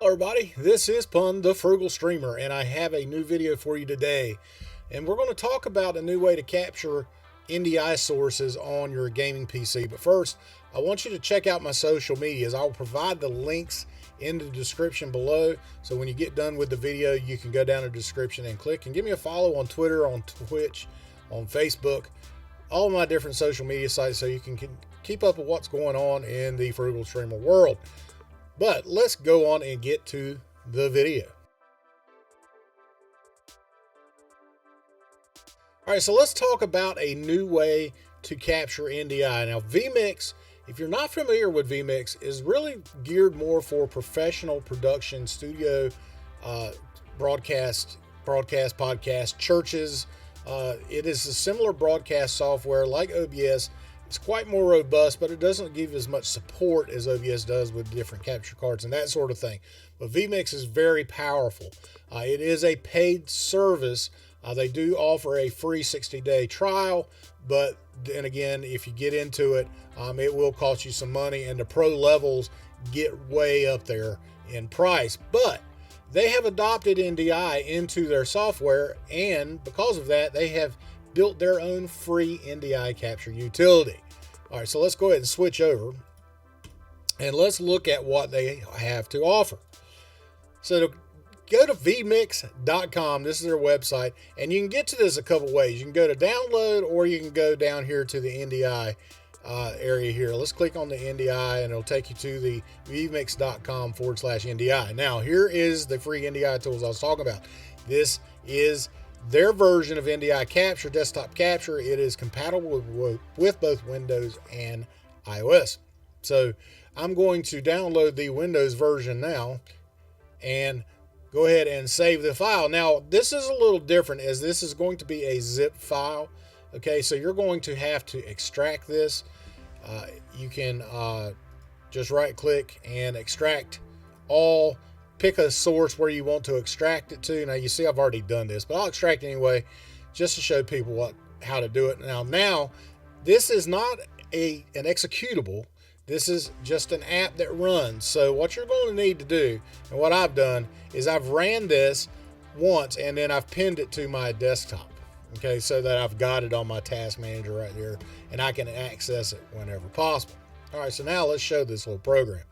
Hello everybody, this is Pun the Frugal Streamer, and I have a new video for you today. And we're going to talk about a new way to capture NDI sources on your gaming PC. But first, I want you to check out my social medias. I will provide the links in the description below. So when you get done with the video, you can go down to the description and click and give me a follow on Twitter, on Twitch, on Facebook, all my different social media sites so you can keep up with what's going on in the Frugal Streamer world. But let's go on and get to the video. All right, so let's talk about a new way to capture NDI. Now, vMix, if you're not familiar with vMix, is really geared more for professional production, studio, broadcast, podcast, churches. It is a similar broadcast software like OBS. It's quite more robust, but it doesn't give as much support as OBS does with different capture cards and that sort of thing. But vMix is very powerful. It is a paid service. They do offer a free 60-day trial, but then again, if you get into it, it will cost you some money, and the pro levels get way up there in price. But they have adopted NDI into their software, and because of that, they have built their own free NDI capture utility. All right, so let's go ahead and switch over and let's look at what they have to offer. So go to vmix.com. This is their website, and you can get to this a couple ways. You can go to download, or you can go down here to the NDI area here. Let's click on the NDI, and it'll take you to the vmix.com/NDI. Now, here is the free NDI tools I was talking about. This is their version of NDI Capture, desktop capture. It is compatible with both Windows and iOS. So I'm going to download the Windows version now and go ahead and save the file. Now, this is a little different, as this is going to be a zip file. Okay, so you're going to have to extract this. You can just right click and extract all. Pick a source where you want to extract it to. Now you see I've already done this, but I'll extract anyway just to show people how to do it. Now this is not an executable. This is just an app that runs. So what you're going to need to do, and what I've done, is I've ran this once and then I've pinned it to my desktop. Okay, so that I've got it on my task manager right there and I can access it whenever possible. All right, so now let's show this little program.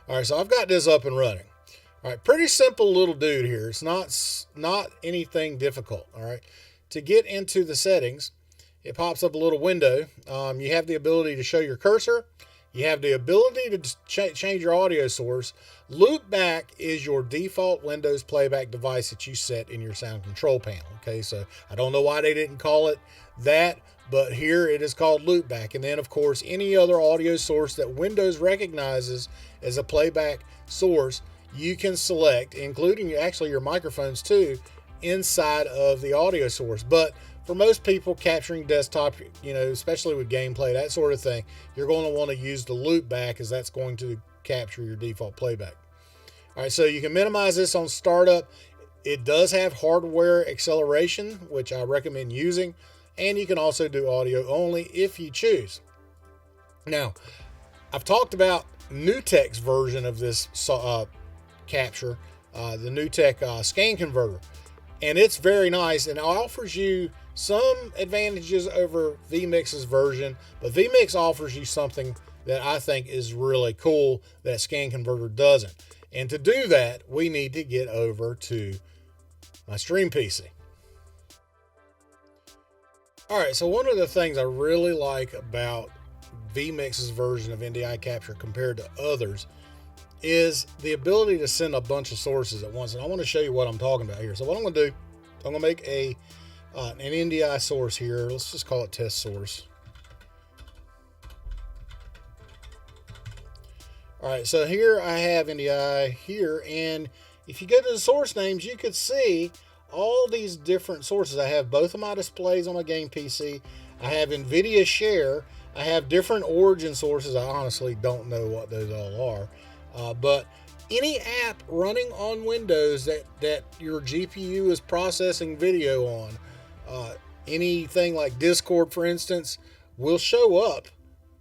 All right, so I've got this up and running. All right, pretty simple little dude here. It's not anything difficult. All right, to get into the settings, it pops up a little window. You have the ability to show your cursor. You have the ability to change your audio source. Loopback is your default Windows playback device that you set in your sound control panel. Okay, so I don't know why they didn't call it that, but here it is called loopback. And then, of course, any other audio source that Windows recognizes as a playback source, you can select, including actually your microphones too, inside of the audio source. But for most people capturing desktop, especially with gameplay, that sort of thing, you're going to want to use the loopback, as that's going to capture your default playback. All right, so you can minimize this on startup. It does have hardware acceleration, which I recommend using, and you can also do audio only if you choose. Now, I've talked about NewTek's version of this capture, the NewTek scan converter, and it's very nice, and it offers you some advantages over vMix's version, but vMix offers you something that I think is really cool that scan converter doesn't. And to do that, we need to get over to my stream PC. All right, so one of the things I really like about vMix's version of NDI capture compared to others is the ability to send a bunch of sources at once. And I want to show you what I'm talking about here. So what I'm going to do, I'm going to make an NDI source here. Let's just call it test source. All right, so here I have NDI here, and if you go to the source names, you could see all these different sources. I have both of my displays on my game PC. I have NVIDIA Share. I have different origin sources. I honestly don't know what those all are. But any app running on Windows that your GPU is processing video on, anything like Discord, for instance, will show up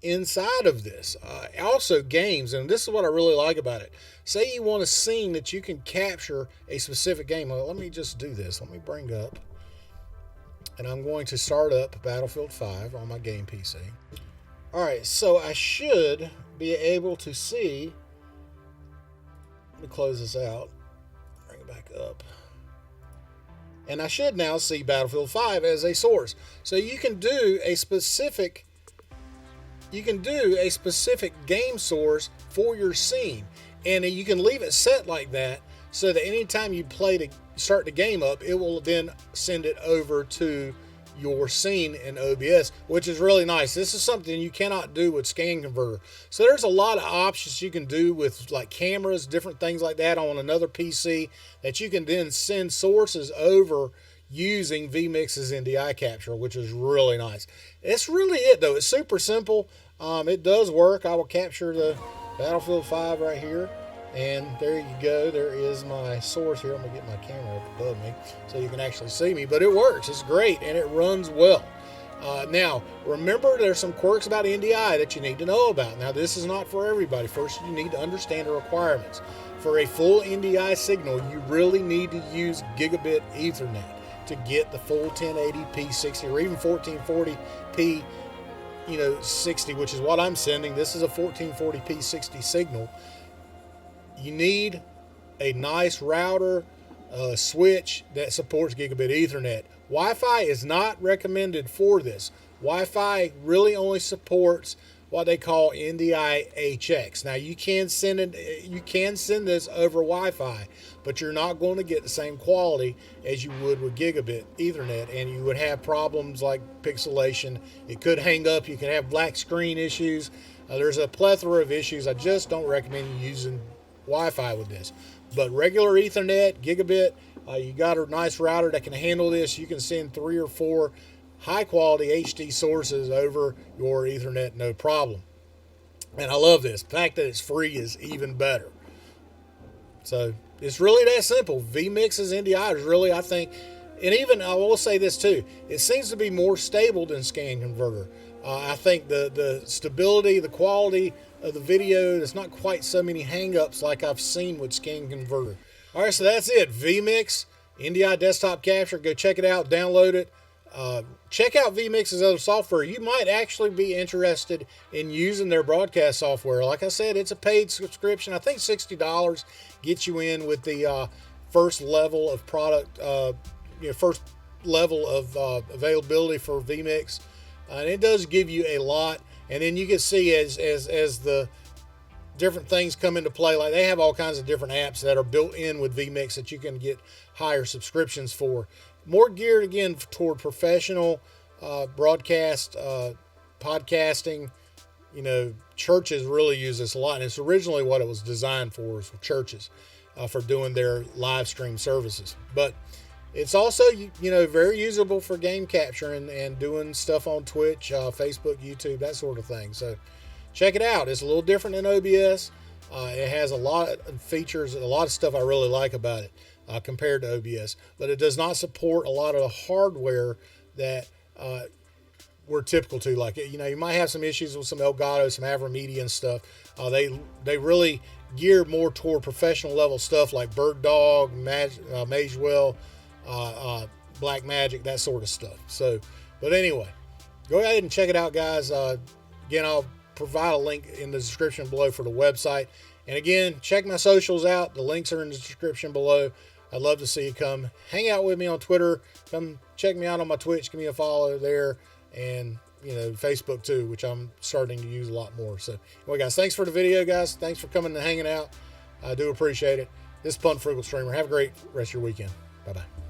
inside of this. Also games, and this is what I really like about it. Say you want a scene that you can capture a specific game. Well, let me just do this. Let me bring up, and I'm going to start up Battlefield 5 on my game PC. Alright, so I should be able to see, let me close this out, bring it back up. And I should now see Battlefield 5 as a source. So you can do a specific game source for your scene. And you can leave it set like that so that anytime you start the game up, it will then send it over to your scene in OBS, which is really nice. This is something you cannot do with Scan Converter. So there's a lot of options you can do with like cameras, different things like that on another PC that you can then send sources over using vMix's NDI capture, which is really nice. It's really it though. It's super simple. It does work. I will capture the Battlefield 5 right here. And there you go. There is my source here. I'm going to get my camera up above me so you can actually see me. But it works. It's great. And it runs well. Now, remember, there's some quirks about NDI that you need to know about. Now, this is not for everybody. First, you need to understand the requirements. For a full NDI signal, you really need to use gigabit Ethernet to get the full 1080p 60 or even 1440p 60, which is what I'm sending. This is a 1440p 60 signal. You need a nice router, switch that supports gigabit Ethernet. Wi-Fi is not recommended for this. Wi-Fi really only supports what they call NDI HX. Now you can send this over Wi-Fi, but you're not going to get the same quality as you would with gigabit Ethernet, and you would have problems like pixelation. It could hang up. You can have black screen issues. There's a plethora of issues. I just don't recommend you using Wi-Fi with this. But regular Ethernet, gigabit, you got a nice router that can handle this. You can send 3 or 4 high quality HD sources over your Ethernet, no problem. And I love this. The fact that it's free is even better. So it's really that simple. vMix's NDI is really, I think, and even I will say this too, it seems to be more stable than Scan Converter. I think the stability, the quality of the video, there's not quite so many hang-ups like I've seen with Scan Converter. All right, so that's it. vMix, NDI desktop capture. Go check it out, download it. Check out vMix's other software. You might actually be interested in using their broadcast software. Like I said, it's a paid subscription. I think $60 gets you in with the first level of product, first level of availability for vMix. And it does give you a lot. And then you can see as the different things come into play, like they have all kinds of different apps that are built in with vMix that you can get higher subscriptions for. More geared again toward professional broadcast, podcasting. Churches really use this a lot, and it's originally what it was designed for, is for churches for doing their live stream services. But it's also very usable for game capture and doing stuff on Twitch, Facebook, YouTube, that sort of thing. So check it out. It's a little different than OBS. It has a lot of features, a lot of stuff I really like about it compared to OBS. But it does not support a lot of the hardware that we're typical to. Like, you might have some issues with some Elgato, some Avromedia and stuff. They really gear more toward professional level stuff like Bird Dog, Magewell, Black Magic, that sort of stuff. So, but anyway, go ahead and check it out, guys. Again, I'll provide a link in the description below for the website. And again, check my socials out. The links are in the description below. I'd love to see you come hang out with me on Twitter. Come check me out on my Twitch. Give me a follow there. And, Facebook too, which I'm starting to use a lot more. So, anyway, guys, thanks for the video, guys. Thanks for coming and hanging out. I do appreciate it. This is Punt Frugal Streamer. Have a great rest of your weekend. Bye-bye.